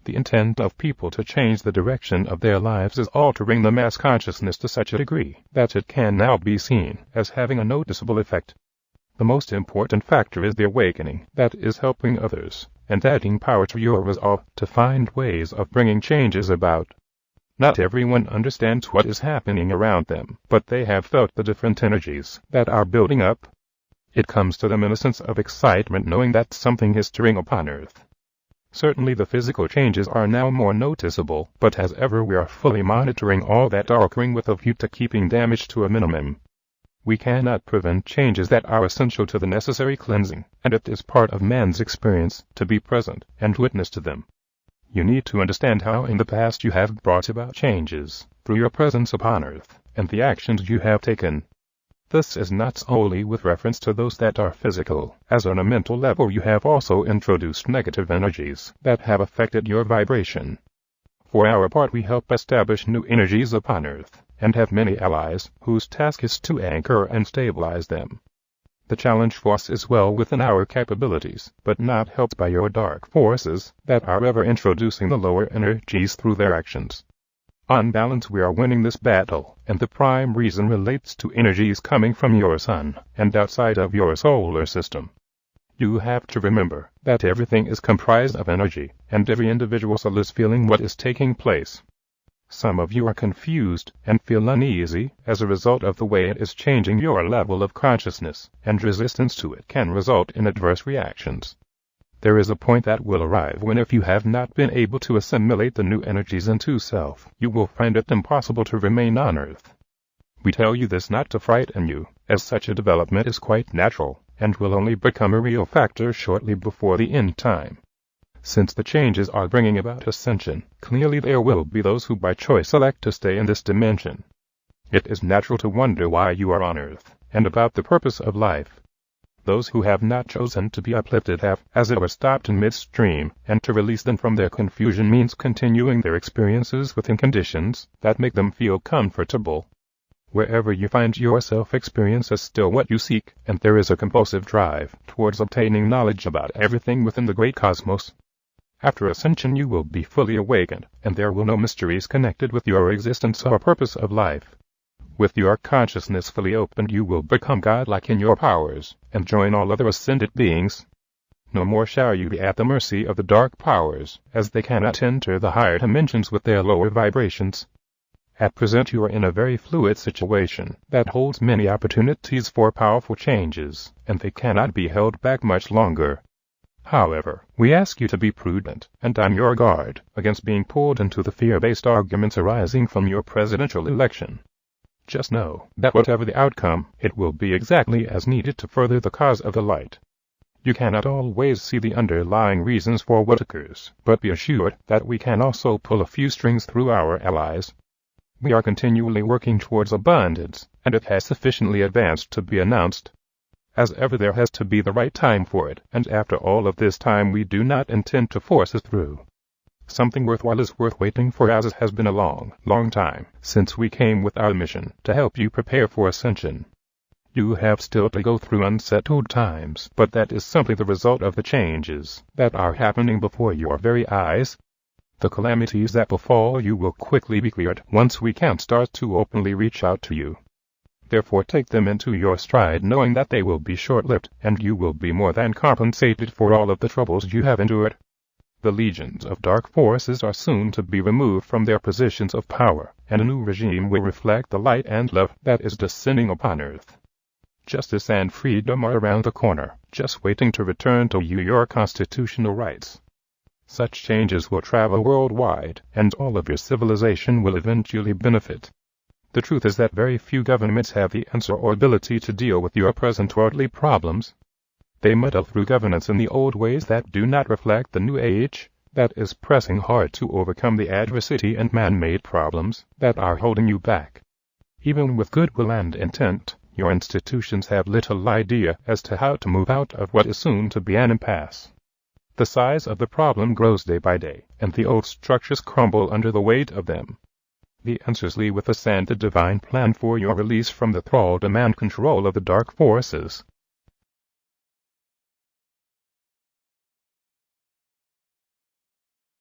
The intent of people to change the direction of their lives is altering the mass consciousness to such a degree that it can now be seen as having a noticeable effect. The most important factor is the awakening that is helping others and adding power to your resolve to find ways of bringing changes about. Not everyone understands what is happening around them, but they have felt the different energies that are building up. It comes to them in a sense of excitement knowing that something is stirring upon earth. Certainly the physical changes are now more noticeable, but as ever we are fully monitoring all that are occurring with a view to keeping damage to a minimum. We cannot prevent changes that are essential to the necessary cleansing, and it is part of man's experience to be present and witness to them. You need to understand how in the past you have brought about changes through your presence upon earth and the actions you have taken. This is not solely with reference to those that are physical, as on a mental level you have also introduced negative energies that have affected your vibration. For our part we help establish new energies upon earth, and have many allies whose task is to anchor and stabilize them. The challenge for us is well within our capabilities, but not helped by your dark forces that are ever introducing the lower energies through their actions. On balance we are winning this battle, and the prime reason relates to energies coming from your sun and outside of your solar system. You have to remember that everything is comprised of energy, and every individual soul is feeling what is taking place. Some of you are confused and feel uneasy as a result of the way it is changing your level of consciousness, and resistance to it can result in adverse reactions. There is a point that will arrive when if you have not been able to assimilate the new energies into self, you will find it impossible to remain on earth. We tell you this not to frighten you, as such a development is quite natural, and will only become a real factor shortly before the end time. Since the changes are bringing about ascension, clearly there will be those who by choice elect to stay in this dimension. It is natural to wonder why you are on earth, and about the purpose of life. Those who have not chosen to be uplifted have, as it were, stopped in midstream, and to release them from their confusion means continuing their experiences within conditions that make them feel comfortable. Wherever you find yourself, experience is still what you seek, and there is a compulsive drive towards obtaining knowledge about everything within the great cosmos. After ascension you will be fully awakened, and there will no mysteries connected with your existence or purpose of life. With your consciousness fully opened you will become godlike in your powers, and join all other ascended beings. No more shall you be at the mercy of the dark powers, as they cannot enter the higher dimensions with their lower vibrations. At present you are in a very fluid situation that holds many opportunities for powerful changes, and they cannot be held back much longer. However, we ask you to be prudent and on your guard against being pulled into the fear-based arguments arising from your presidential election. Just know that whatever the outcome, it will be exactly as needed to further the cause of the light. You cannot always see the underlying reasons for what occurs, but be assured that we can also pull a few strings through our allies. We are continually working towards abundance, and it has sufficiently advanced to be announced. As ever there has to be the right time for it, and after all of this time we do not intend to force it through. Something worthwhile is worth waiting for, as it has been a long, long time since we came with our mission to help you prepare for ascension. You have still to go through unsettled times, but that is simply the result of the changes that are happening before your very eyes. The calamities that befall you will quickly be cleared once we can start to openly reach out to you. Therefore take them into your stride, knowing that they will be short-lived, and you will be more than compensated for all of the troubles you have endured. The legions of dark forces are soon to be removed from their positions of power, and a new regime will reflect the light and love that is descending upon earth. Justice and freedom are around the corner, just waiting to return to you your constitutional rights. Such changes will travel worldwide, and all of your civilization will eventually benefit. The truth is that very few governments have the answer or ability to deal with your present worldly problems. They muddle through governance in the old ways that do not reflect the new age that is pressing hard to overcome the adversity and man-made problems that are holding you back. Even with goodwill and intent, your institutions have little idea as to how to move out of what is soon to be an impasse. The size of the problem grows day by day, and the old structures crumble under the weight of them. The answers lie with us and the divine plan for your release from the thraldom and control of the dark forces.